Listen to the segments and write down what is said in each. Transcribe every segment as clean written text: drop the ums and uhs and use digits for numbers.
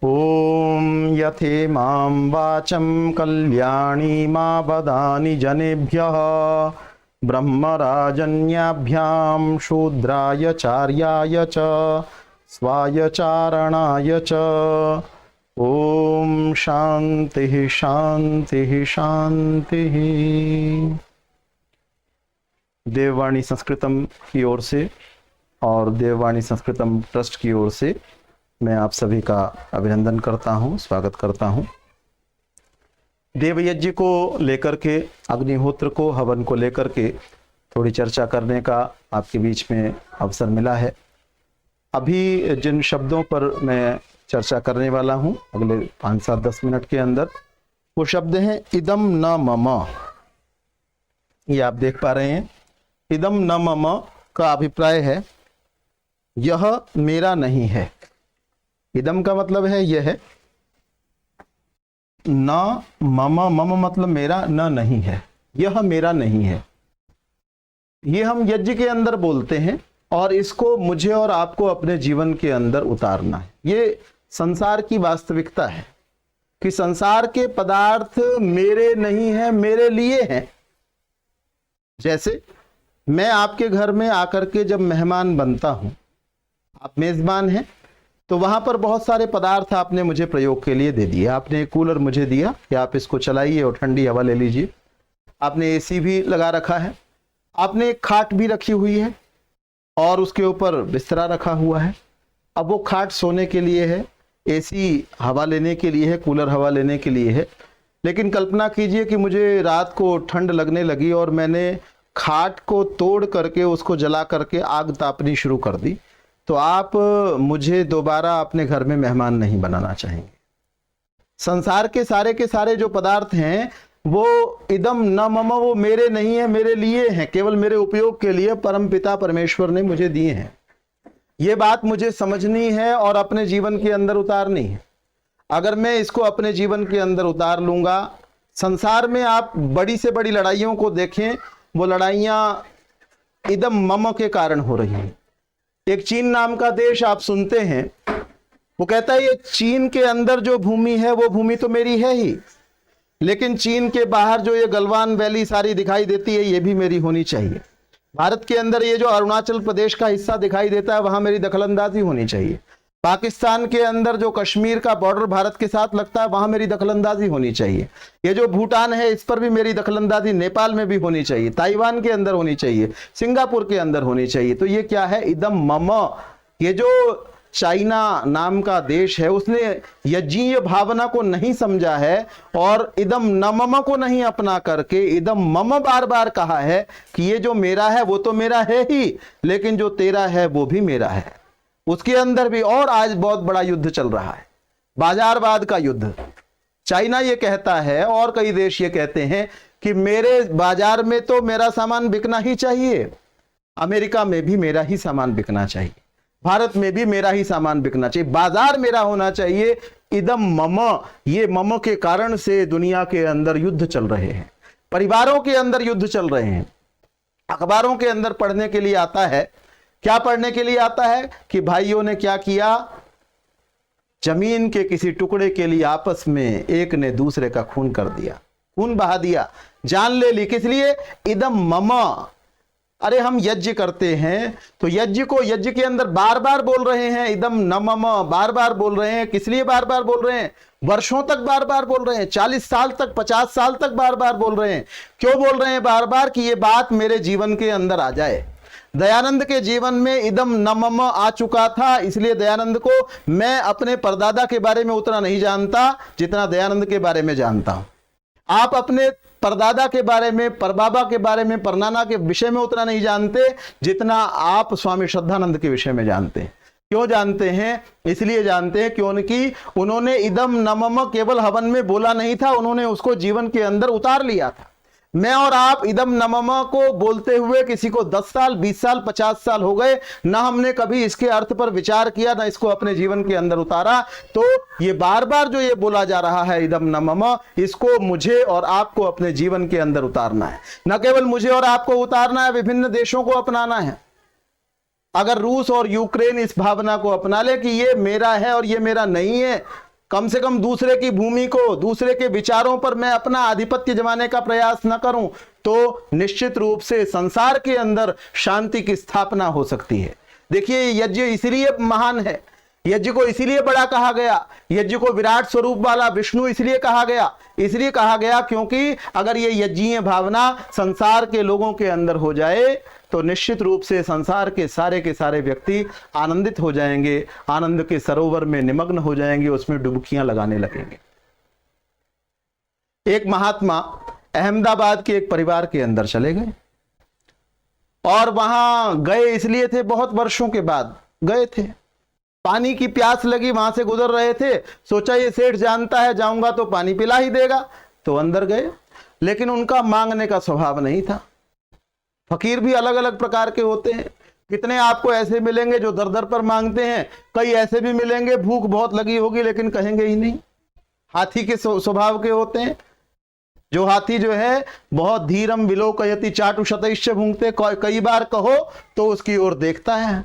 ॐ यथेमां वाचं कल्याणीमावदानि जनेभ्यः ब्रह्मराजन्याभ्यां शूद्राय चार्याय च स्वायचारणाय च। ओम शांति शांति शांति। देववाणी संस्कृतम की ओर से और देववाणी संस्कृतम ट्रस्ट की ओर से मैं आप सभी का अभिनंदन करता हूं, स्वागत करता हूं। देवयज्ञ को लेकर के, अग्निहोत्र को, हवन को लेकर के थोड़ी चर्चा करने का आपके बीच में अवसर मिला है। अभी जिन शब्दों पर मैं चर्चा करने वाला हूं अगले 5-7-10 मिनट के अंदर, वो शब्द हैं इदम न मम। ये आप देख पा रहे हैं, इदम न मम का अभिप्राय है यह मेरा नहीं है। इदम का मतलब है यह है, न मम, मम मतलब मेरा, न नहीं है, यह मेरा नहीं है। ये हम यज्ञ के अंदर बोलते हैं और इसको मुझे और आपको अपने जीवन के अंदर उतारना है। ये संसार की वास्तविकता है कि संसार के पदार्थ मेरे नहीं है, मेरे लिए हैं। जैसे मैं आपके घर में आकर के जब मेहमान बनता हूं, आप मेजबान हैं, तो वहां पर बहुत सारे पदार्थ आपने मुझे प्रयोग के लिए दे दिए। आपने एक कूलर मुझे दिया कि आप इसको चलाइए और ठंडी हवा ले लीजिए। आपने एसी भी लगा रखा है, आपने एक खाट भी रखी हुई है और उसके ऊपर बिस्तरा रखा हुआ है। अब वो खाट सोने के लिए है, एसी हवा लेने के लिए है, कूलर हवा लेने के लिए है। लेकिन कल्पना कीजिए कि मुझे रात को ठंड लगने लगी और मैंने खाट को तोड़ करके उसको जला करके आग तापनी शुरू कर दी, तो आप मुझे दोबारा अपने घर में मेहमान नहीं बनाना चाहेंगे। संसार के सारे जो पदार्थ हैं वो इदम न मम, वो मेरे नहीं है, मेरे लिए हैं, केवल मेरे उपयोग के लिए परमपिता परमेश्वर ने मुझे दिए हैं। ये बात मुझे समझनी है और अपने जीवन के अंदर उतारनी है। अगर मैं इसको अपने जीवन के अंदर उतार लूंगा, संसार में आप बड़ी से बड़ी लड़ाइयों को देखें, वो लड़ाइयां इदम मम के कारण हो रही हैं। एक चीन नाम का देश आप सुनते हैं, वो कहता है ये चीन के अंदर जो भूमि है वो भूमि तो मेरी है ही, लेकिन चीन के बाहर जो ये गलवान वैली सारी दिखाई देती है ये भी मेरी होनी चाहिए। भारत के अंदर ये जो अरुणाचल प्रदेश का हिस्सा दिखाई देता है वहां मेरी दखलंदाजी होनी चाहिए। पाकिस्तान के अंदर जो कश्मीर का बॉर्डर भारत के साथ लगता है वहां मेरी दखलंदाजी होनी चाहिए। ये जो भूटान है इस पर भी मेरी दखलंदाजी, नेपाल में भी होनी चाहिए, ताइवान के अंदर होनी चाहिए, सिंगापुर के अंदर होनी चाहिए। तो ये क्या है, इदम मम। ये जो चाइना नाम का देश है उसने यज्ञीय भावना को नहीं समझा है और इदम न मम को नहीं अपना करके इदम मम बार बार कहा है कि ये जो मेरा है वो तो मेरा है ही, लेकिन जो तेरा है वो भी मेरा है। उसके अंदर भी और आज बहुत बड़ा युद्ध चल रहा है, बाजारवाद का युद्ध। चाइना ये कहता है और कई देश ये कहते हैं कि मेरे बाजार में तो मेरा सामान बिकना ही चाहिए, अमेरिका में भी मेरा ही सामान बिकना चाहिए, भारत में भी मेरा ही सामान बिकना चाहिए, बाजार मेरा होना चाहिए। इदम मम, ये मम के कारण से दुनिया के अंदर युद्ध चल रहे हैं, परिवारों के अंदर युद्ध चल रहे हैं। अखबारों के अंदर पढ़ने के लिए आता है, क्या पढ़ने के लिए आता है कि भाइयों ने क्या किया, जमीन के किसी टुकड़े के लिए आपस में एक ने दूसरे का खून कर दिया, खून बहा दिया, जान ले ली। किस लिए, इदम मम। अरे हम यज्ञ करते हैं तो यज्ञ को यज्ञ के अंदर बार बार बोल रहे हैं इदम न मम, बार बार बोल रहे हैं। किस लिए बार बार बोल रहे हैं, वर्षों तक बार बार बोल रहे हैं, 40 साल तक, 50 साल तक बार बार बोल रहे हैं। क्यों बोल रहे हैं बार बार, कि ये बात मेरे जीवन के अंदर आ जाए। दयानंद के जीवन में इदम न मम आ चुका था, इसलिए दयानंद को मैं अपने परदादा के बारे में उतना नहीं जानता जितना दयानंद के बारे में जानता हूं। आप अपने परदादा के बारे में, परबाबा के बारे में, परनाना के विषय में उतना नहीं जानते जितना आप स्वामी श्रद्धानंद के विषय में जानते हैं। क्यों जानते हैं, इसलिए जानते हैं क्योंकि उन्होंने इदम न मम केवल हवन में बोला नहीं था, उन्होंने उसको जीवन के अंदर उतार लिया था। मैं और आप इदम न मम को बोलते हुए किसी को 10 साल, 20 साल, 50 साल हो गए, ना हमने कभी इसके अर्थ पर विचार किया, ना इसको अपने जीवन के अंदर उतारा। तो ये बार बार जो ये बोला जा रहा है इदम न मम, इसको मुझे और आपको अपने जीवन के अंदर उतारना है। न केवल मुझे और आपको उतारना है, विभिन्न देशों को अपनाना है। अगर रूस और यूक्रेन इस भावना को अपना ले कि ये मेरा है और ये मेरा नहीं है, कम से कम दूसरे की भूमि को, दूसरे के विचारों पर मैं अपना आधिपत्य जमाने का प्रयास न करूं, तो निश्चित रूप से संसार के अंदर शांति की स्थापना हो सकती है। देखिए, यज्ञ इसलिए महान है, यज्ञ को इसीलिए बड़ा कहा गया, यज्ञ को विराट स्वरूप वाला विष्णु इसलिए कहा गया क्योंकि अगर ये यज्ञीय भावना संसार के लोगों के अंदर हो जाए तो निश्चित रूप से संसार के सारे व्यक्ति आनंदित हो जाएंगे, आनंद के सरोवर में निमग्न हो जाएंगे, उसमें डुबकियां लगाने लगेंगे। एक महात्मा अहमदाबाद के एक परिवार के अंदर चले गए और वहां गए इसलिए थे, बहुत वर्षों के बाद गए थे, पानी की प्यास लगी, वहां से गुजर रहे थे, सोचा ये सेठ जानता है, जाऊंगा तो पानी पिला ही देगा, तो अंदर गए। लेकिन उनका मांगने का स्वभाव नहीं था। फकीर भी अलग अलग प्रकार के होते हैं, कितने आपको ऐसे मिलेंगे जो दर दर पर मांगते हैं, कई ऐसे भी मिलेंगे भूख बहुत लगी होगी लेकिन कहेंगे ही नहीं। हाथी के स्वभाव के होते हैं, जो हाथी जो है बहुत धीरम विलोकयति चाटु शतैश्च भुंक्ते, कई बार कहो तो उसकी ओर देखता है,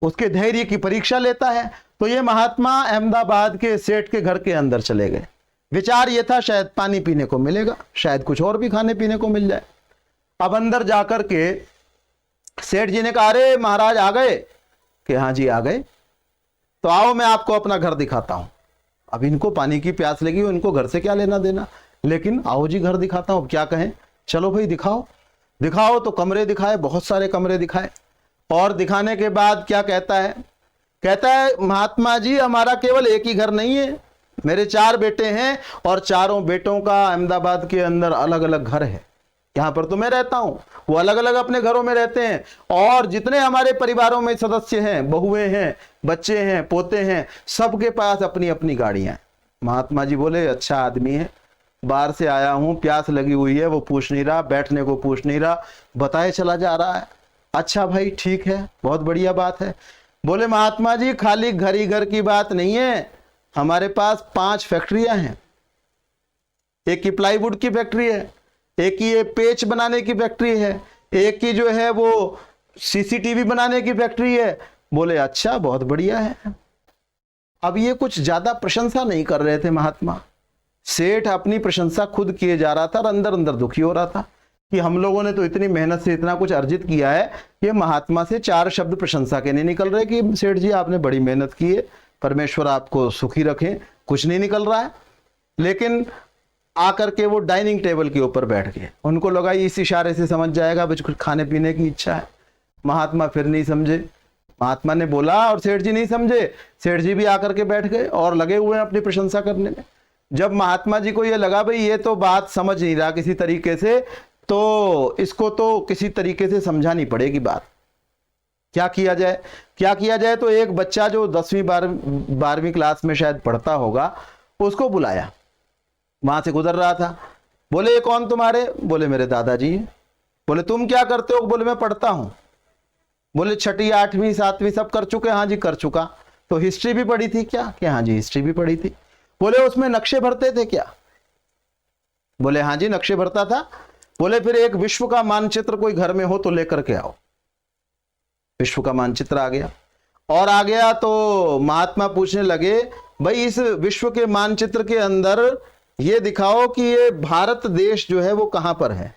उसके धैर्य की परीक्षा लेता है। तो ये महात्मा अहमदाबाद के सेठ के घर के अंदर चले गए। विचार ये था शायद पानी पीने को मिलेगा, शायद कुछ और भी खाने पीने को मिल जाए। अब अंदर जाकर के सेठ जी ने कहा, अरे महाराज आ गए? कि हाँ जी आ गए। तो आओ मैं आपको अपना घर दिखाता हूं। अब इनको पानी की प्यास लगी, इनको घर से क्या लेना देना, लेकिन आओ जी घर दिखाता हूं। क्या कहें, चलो भाई दिखाओ। दिखाओ तो कमरे दिखाए, बहुत सारे कमरे दिखाए, और दिखाने के बाद क्या कहता है महात्मा जी हमारा केवल एक ही घर नहीं है, मेरे 4 बेटे हैं और चारों बेटों का अहमदाबाद के अंदर अलग अलग घर है। यहाँ पर तो मैं रहता हूँ, वो अलग अलग अपने घरों में रहते हैं, और जितने हमारे परिवारों में सदस्य हैं, बहुएं हैं, बच्चे हैं, पोते हैं, सबके पास अपनी अपनी गाड़ियां हैं। महात्मा जी बोले, अच्छा आदमी है, बाहर से आया हूं, प्यास लगी हुई है, वो पूछ नहीं रहा, बैठने को पूछ नहीं रहा, बताए चला जा रहा है। अच्छा भाई ठीक है, बहुत बढ़िया बात है। बोले महात्मा जी खाली घर ही घर की बात नहीं है, हमारे पास 5 फैक्ट्रियां हैं। एक की प्लाईवुड की फैक्ट्री है, एक की ये पेच बनाने की फैक्ट्री है, एक की जो है वो सीसीटीवी बनाने की फैक्ट्री है। बोले अच्छा बहुत बढ़िया है। अब ये कुछ ज्यादा प्रशंसा नहीं कर रहे थे महात्मा। सेठ अपनी प्रशंसा खुद किए जा रहा था और अंदर अंदर दुखी हो रहा था कि हम लोगों ने तो इतनी मेहनत से इतना कुछ अर्जित किया है, ये महात्मा से 4 शब्द प्रशंसा के नहीं निकल रहे कि सेठ जी आपने बड़ी मेहनत की है, परमेश्वर आपको सुखी रखें, कुछ नहीं निकल रहा है। लेकिन आकर के वो डाइनिंग टेबल के ऊपर बैठ गए। उनको लगा इस इशारे से समझ जाएगा कुछ खाने पीने की इच्छा है। महात्मा फिर नहीं समझे, महात्मा ने बोला और सेठ जी नहीं समझे। सेठ जी भी आकर के बैठ गए और लगे हुए हैं अपनी प्रशंसा करने में। जब महात्मा जी को ये लगा भाई ये तो बात समझ नहीं रहा किसी तरीके से, तो इसको तो किसी तरीके से समझानी पड़ेगी बात। क्या किया जाए? तो एक बच्चा जो 10वीं 12वीं क्लास में शायद पढ़ता होगा, उसको बुलाया। वहां से गुजर रहा था। बोले ये कौन तुम्हारे? बोले मेरे दादाजी हैं। बोले तुम क्या करते हो? बोले मैं पढ़ता हूं। बोले 6ठी 8वीं 7वीं सब कर चुके? हाँ जी कर चुका। तो हिस्ट्री भी पढ़ी थी क्या? कि हाँ जी हिस्ट्री भी पढ़ी थी। बोले उसमें नक्शे भरते थे क्या? बोले हाँ जी नक्शे भरता था। बोले फिर एक विश्व का मानचित्र कोई घर में हो तो लेकर के आओ। विश्व का मानचित्र आ गया, और आ गया तो महात्मा पूछने लगे भाई इस विश्व के मानचित्र के अंदर ये दिखाओ कि ये भारत देश जो है वो कहां पर है।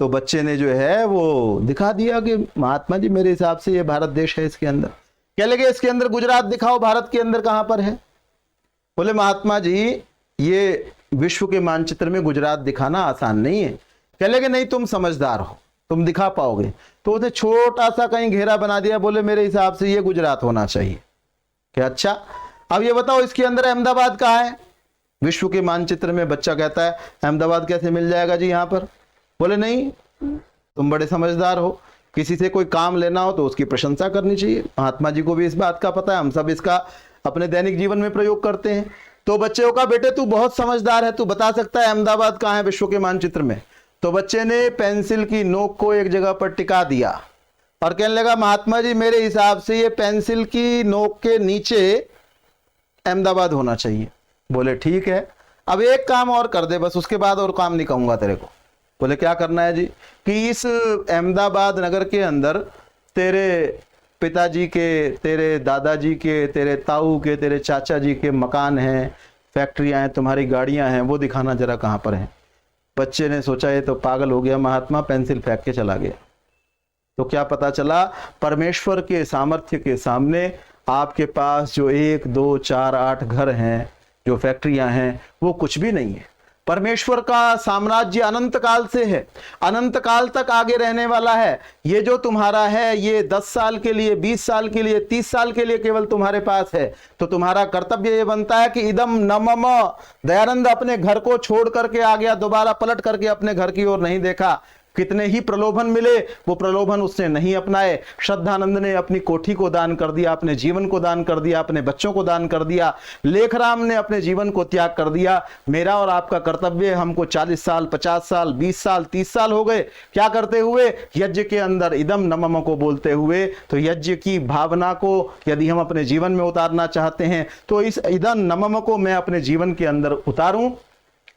तो बच्चे ने जो है वो दिखा दिया कि महात्मा जी मेरे हिसाब से ये भारत देश है इसके अंदर। कह लगे इसके अंदर गुजरात दिखाओ, भारत के अंदर कहां पर है? बोले महात्मा जी ये विश्व के मानचित्र में गुजरात दिखाना आसान नहीं है। कह लगे नहीं तुम समझदार हो, तुम दिखा पाओगे। तो उसने छोटा सा कहीं घेरा बना दिया। बोले मेरे हिसाब से ये गुजरात होना चाहिए। क्या अच्छा, अब ये बताओ इसके अंदर अहमदाबाद कहाँ है? विश्व के मानचित्र में बच्चा कहता है अहमदाबाद कैसे मिल जाएगा जी यहाँ पर? बोले नहीं तुम बड़े समझदार हो, किसी से कोई काम लेना हो तो उसकी प्रशंसा करनी चाहिए। महात्मा जी को भी इस बात का पता है, हम सब इसका अपने दैनिक जीवन में प्रयोग करते हैं। तो बच्चे को कहा बेटे तू बहुत समझदार है, तू बता सकता है अहमदाबाद कहाँ है विश्व के मानचित्र में? तो बच्चे ने पेंसिल की नोक को एक जगह पर टिका दिया और कहने लगा महात्मा जी मेरे हिसाब से ये पेंसिल की नोक के नीचे अहमदाबाद होना चाहिए। बोले ठीक है, अब एक काम और कर दे बस, उसके बाद और काम नहीं कहूंगा तेरे को। बोले क्या करना है जी? कि इस अहमदाबाद नगर के अंदर तेरे पिताजी के, तेरे दादाजी के, तेरे ताऊ के, तेरे चाचा जी के मकान हैं, फैक्ट्रियां हैं, तुम्हारी गाड़ियां हैं, वो दिखाना जरा कहाँ पर है। बच्चे ने सोचा ये तो पागल हो गया महात्मा, पेंसिल फेंक के चला गया। तो क्या पता चला, परमेश्वर के सामर्थ्य के सामने आपके पास जो 1 2 4 8 घर हैं, जो फैक्ट्रियां हैं, वो कुछ भी नहीं है। परमेश्वर का साम्राज्य अनंत काल से है, अनंत काल तक आगे रहने वाला है। ये जो तुम्हारा है, ये 10 साल के लिए, 20 साल के लिए, 30 साल के लिए केवल तुम्हारे पास है। तो तुम्हारा कर्तव्य ये बनता है कि इदम न मम। दयानंद अपने घर को छोड़ करके आ गया, दोबारा पलट करके अपने घर की ओर नहीं देखा। कितने ही प्रलोभन मिले, वो प्रलोभन उसने नहीं अपनाए। श्रद्धानंद ने अपनी कोठी को दान कर दिया, अपने जीवन को दान कर दिया, अपने बच्चों को दान कर दिया। लेखराम ने अपने जीवन को त्याग कर दिया। मेरा और आपका कर्तव्य, हमको 40 साल, 50 साल, 20 साल, 30 साल हो गए, क्या करते हुए? यज्ञ के अंदर इदम न मम को बोलते हुए। तो यज्ञ की भावना को यदि हम अपने जीवन में उतारना चाहते हैं, तो इस इदम न मम को मैं अपने जीवन के अंदर उतारूं।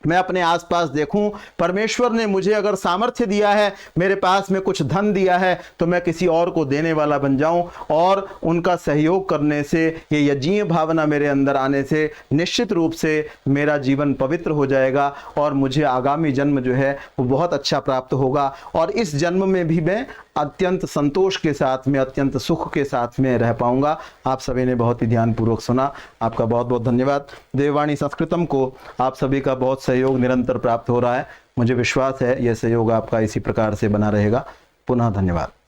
मैं अपने आसपास देखूं, परमेश्वर ने मुझे अगर सामर्थ्य दिया है, मेरे पास में कुछ धन दिया है, तो मैं किसी और को देने वाला बन जाऊं। और उनका सहयोग करने से, ये यज्ञीय भावना मेरे अंदर आने से निश्चित रूप से मेरा जीवन पवित्र हो जाएगा और मुझे आगामी जन्म जो है वो बहुत अच्छा प्राप्त होगा। और इस जन्म में भी मैं अत्यंत संतोष के साथ में, अत्यंत सुख के साथ में रह पाऊंगा। आप सभी ने बहुत ही ध्यानपूर्वक सुना, आपका बहुत बहुत धन्यवाद। देववाणी संस्कृतम को आप सभी का बहुत सहयोग निरंतर प्राप्त हो रहा है। मुझे विश्वास है यह सहयोग आपका इसी प्रकार से बना रहेगा। पुनः धन्यवाद।